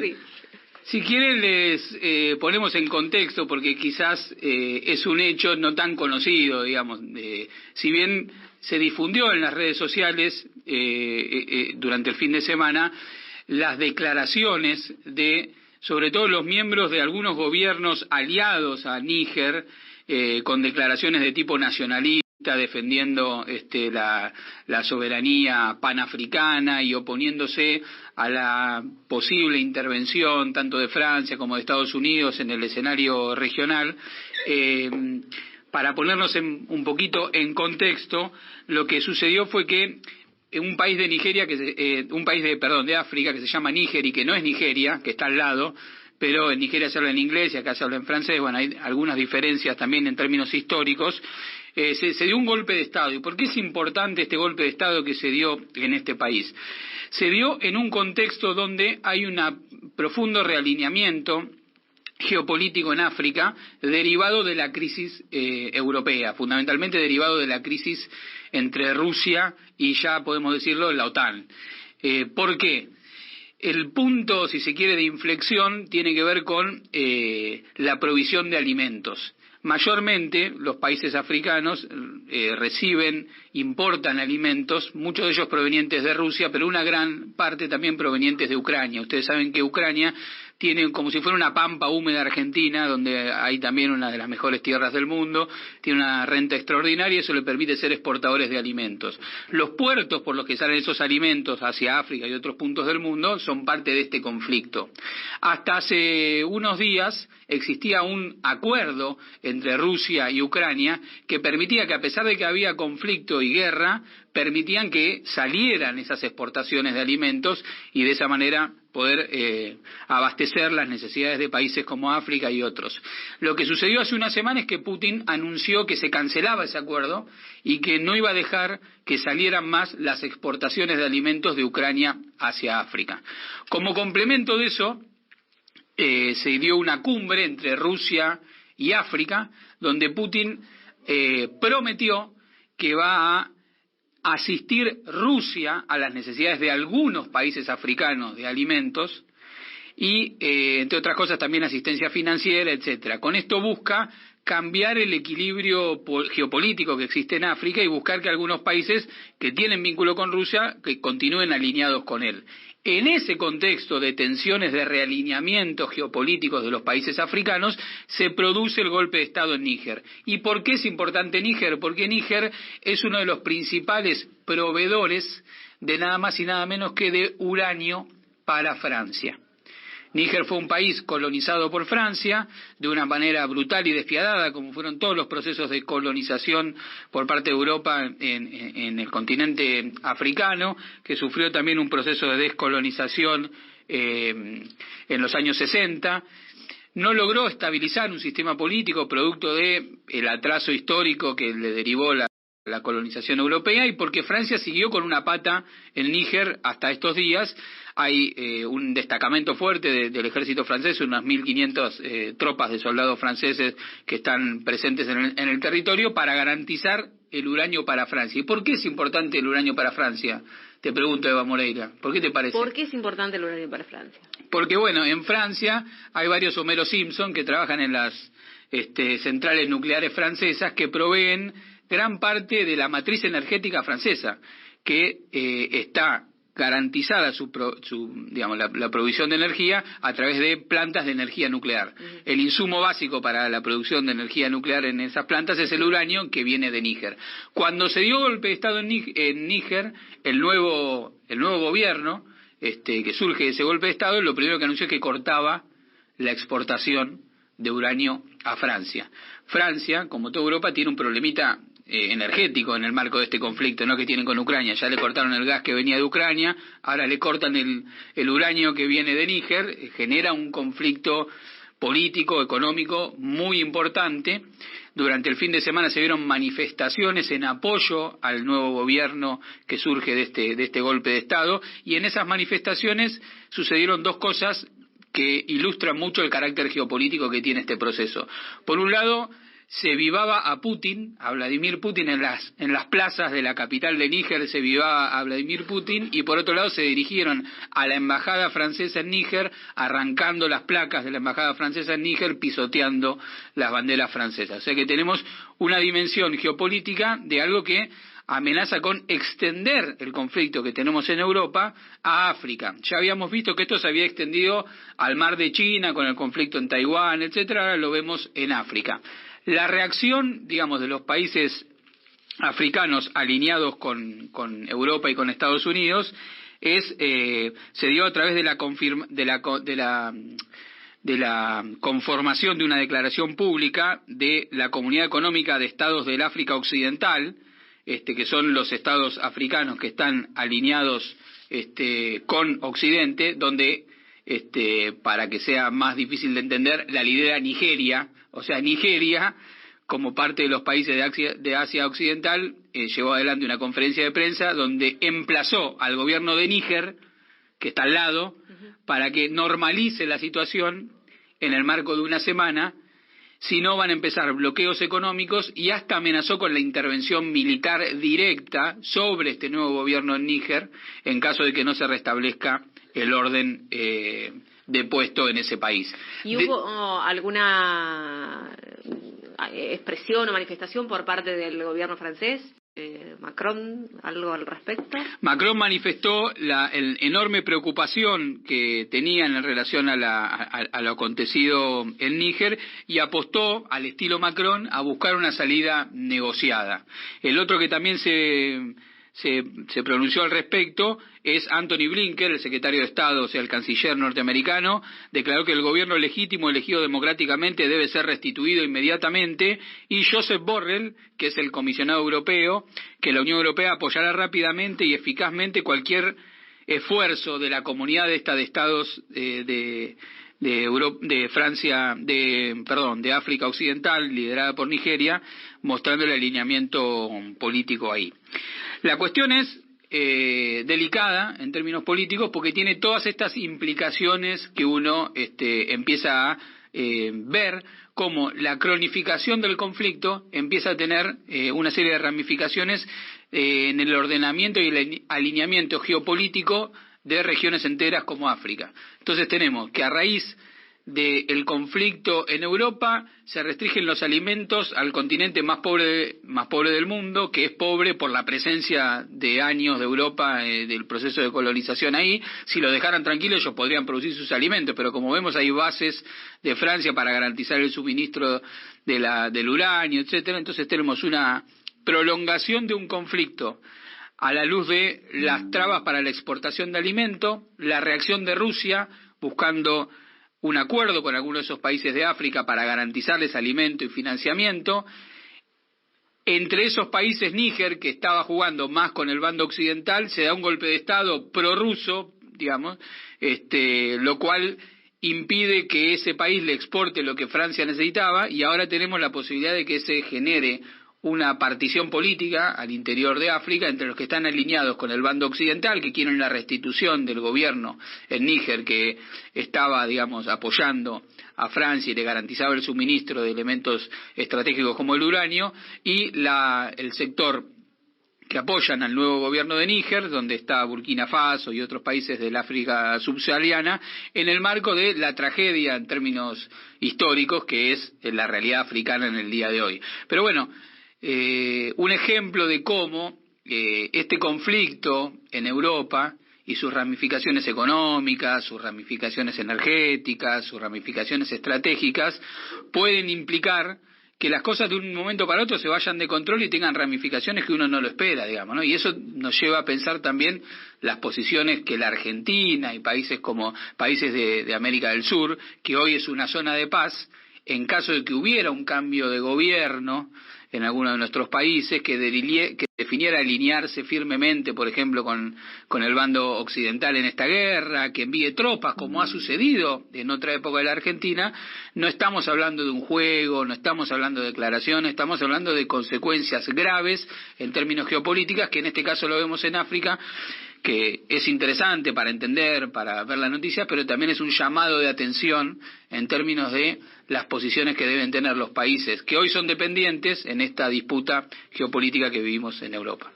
Sí. Si quieren les ponemos en contexto, porque quizás es un hecho no tan conocido, digamos. Si bien se difundió en las redes sociales durante el fin de semana las declaraciones de, sobre todo los miembros de algunos gobiernos aliados a Níger, con declaraciones de tipo nacionalista, defendiendo la soberanía panafricana y oponiéndose a la posible intervención tanto de Francia como de Estados Unidos en el escenario regional. Para ponernos un poquito en contexto, lo que sucedió fue que un país de Nigeria, de África, que se llama Níger y que no es Nigeria, que está al lado, pero en Nigeria se habla en inglés y acá se habla en francés. Bueno, hay algunas diferencias también en términos históricos. Se dio un golpe de Estado. ¿Y por qué es importante este golpe de Estado que se dio en este país? Se dio en un contexto donde hay un profundo realineamiento geopolítico en África, derivado de la crisis europea, fundamentalmente derivado de la crisis entre Rusia y, ya podemos decirlo, la OTAN. ¿Por qué? El punto, si se quiere, de inflexión tiene que ver con la provisión de alimentos. Mayormente los países africanos importan alimentos, muchos de ellos provenientes de Rusia, pero una gran parte también provenientes de Ucrania. Ustedes saben que Ucrania tiene como si fuera una pampa húmeda argentina, donde hay también una de las mejores tierras del mundo, tiene una renta extraordinaria y eso le permite ser exportadores de alimentos. Los puertos por los que salen esos alimentos hacia África y otros puntos del mundo son parte de este conflicto. Hasta hace unos días existía un acuerdo entre Rusia y Ucrania que permitía que, a pesar de que había conflicto y guerra, permitían que salieran esas exportaciones de alimentos y de esa manera poder abastecer las necesidades de países como África y otros. Lo que sucedió hace una semana es que Putin anunció que se cancelaba ese acuerdo y que no iba a dejar que salieran más las exportaciones de alimentos de Ucrania hacia África. Como complemento de eso, se dio una cumbre entre Rusia y África, donde Putin prometió que va a asistir Rusia a las necesidades de algunos países africanos de alimentos y, entre otras cosas, también asistencia financiera, etcétera. Con esto busca cambiar el equilibrio geopolítico que existe en África y buscar que algunos países que tienen vínculo con Rusia que continúen alineados con él. En ese contexto de tensiones de realineamientos geopolíticos de los países africanos, se produce el golpe de Estado en Níger. ¿Y por qué es importante Níger? Porque Níger es uno de los principales proveedores de nada más y nada menos que de uranio para Francia. Níger fue un país colonizado por Francia de una manera brutal y despiadada, como fueron todos los procesos de colonización por parte de Europa en el continente africano, que sufrió también un proceso de descolonización en los años 60. No logró estabilizar un sistema político producto de el atraso histórico que le derivó la colonización europea y porque Francia siguió con una pata en Níger hasta estos días. Hay un destacamento fuerte del ejército francés, unas 1.500 tropas de soldados franceses que están presentes en el territorio para garantizar el uranio para Francia. ¿Y por qué es importante el uranio para Francia? Te pregunto, Eva Moreira. ¿Por qué te parece? ¿Por qué es importante el uranio para Francia? Porque, bueno, en Francia hay varios Homero Simpson que trabajan en las centrales nucleares francesas que proveen gran parte de la matriz energética francesa, que está garantizada la provisión de energía a través de plantas de energía nuclear. El insumo básico para la producción de energía nuclear en esas plantas es el uranio que viene de Níger. Cuando se dio golpe de Estado en Níger, el nuevo gobierno que surge de ese golpe de Estado, lo primero que anunció es que cortaba la exportación de uranio a Francia. Francia, como toda Europa, tiene un problemita energético en el marco de este conflicto, ¿no?, que tienen con Ucrania. Ya le cortaron el gas que venía de Ucrania, ahora le cortan el uranio que viene de Níger. Genera un conflicto político, económico muy importante. Durante el fin de semana se vieron manifestaciones en apoyo al nuevo gobierno que surge de este golpe de Estado, y en esas manifestaciones sucedieron dos cosas que ilustran mucho el carácter geopolítico que tiene este proceso. Por un lado, se vivaba a Putin, a Vladimir Putin, en las plazas de la capital de Níger se vivaba a Vladimir Putin, y por otro lado se dirigieron a la embajada francesa en Níger, arrancando las placas de la embajada francesa en Níger, pisoteando las banderas francesas. O sea que tenemos una dimensión geopolítica de algo que amenaza con extender el conflicto que tenemos en Europa a África. Ya habíamos visto que esto se había extendido al mar de China con el conflicto en Taiwán, etcétera, ahora lo vemos en África. La reacción, digamos, de los países africanos alineados con Europa y con Estados Unidos se dio a través de la conformación de una declaración pública de la Comunidad Económica de Estados del África Occidental, que son los estados africanos que están alineados con Occidente, donde, para que sea más difícil de entender, la lidera Nigeria. O sea, Nigeria, como parte de los países de Asia Occidental, llevó adelante una conferencia de prensa donde emplazó al gobierno de Níger, que está al lado, para que normalice la situación en el marco de una semana. Si no, van a empezar bloqueos económicos, y hasta amenazó con la intervención militar directa sobre este nuevo gobierno en Níger en caso de que no se restablezca el orden depuesto en ese país. ¿Y hubo alguna expresión o manifestación por parte del gobierno francés? Macron, ¿algo al respecto? Macron manifestó la enorme preocupación que tenían en relación a lo acontecido en Níger, y apostó, al estilo Macron, a buscar una salida negociada. El otro que también se pronunció al respecto es Anthony Blinken, el secretario de Estado, o sea, el canciller norteamericano. Declaró que el gobierno legítimo elegido democráticamente debe ser restituido inmediatamente, y Josep Borrell, que es el comisionado europeo, que la Unión Europea apoyará rápidamente y eficazmente cualquier esfuerzo de la comunidad de estados de África Occidental, liderada por Nigeria, mostrando el alineamiento político ahí. La cuestión es delicada en términos políticos, porque tiene todas estas implicaciones que uno empieza a ver, como la cronificación del conflicto empieza a tener una serie de ramificaciones en el ordenamiento y el alineamiento geopolítico de regiones enteras como África. Entonces tenemos que, a raíz del conflicto en Europa, se restringen los alimentos al continente más pobre del mundo, que es pobre por la presencia de años de Europa, del proceso de colonización ahí. Si lo dejaran tranquilo, ellos podrían producir sus alimentos, pero como vemos hay bases de Francia para garantizar el suministro del uranio, etcétera. Entonces tenemos una prolongación de un conflicto a la luz de las trabas para la exportación de alimento, la reacción de Rusia buscando un acuerdo con algunos de esos países de África para garantizarles alimento y financiamiento. Entre esos países, Níger, que estaba jugando más con el bando occidental, se da un golpe de Estado prorruso, digamos, lo cual impide que ese país le exporte lo que Francia necesitaba, y ahora tenemos la posibilidad de que se genere una partición política al interior de África entre los que están alineados con el bando occidental, que quieren la restitución del gobierno en Níger, que estaba, digamos, apoyando a Francia y le garantizaba el suministro de elementos estratégicos como el uranio, y el sector que apoyan al nuevo gobierno de Níger, donde está Burkina Faso y otros países del África subsahariana, en el marco de la tragedia en términos históricos que es la realidad africana en el día de hoy. Pero bueno, un ejemplo de cómo este conflicto en Europa y sus ramificaciones económicas, sus ramificaciones energéticas, sus ramificaciones estratégicas pueden implicar que las cosas de un momento para otro se vayan de control y tengan ramificaciones que uno no lo espera, digamos, ¿no? Y eso nos lleva a pensar también las posiciones que la Argentina y países de América del Sur, que hoy es una zona de paz, en caso de que hubiera un cambio de gobierno en alguno de nuestros países que definiera alinearse firmemente, por ejemplo, con el bando occidental en esta guerra, que envíe tropas, como ha sucedido en otra época de la Argentina, no estamos hablando de un juego, no estamos hablando de declaraciones, estamos hablando de consecuencias graves en términos geopolíticos, que en este caso lo vemos en África, que es interesante para entender, para ver las noticias, pero también es un llamado de atención en términos de las posiciones que deben tener los países que hoy son dependientes en esta disputa geopolítica que vivimos en Europa.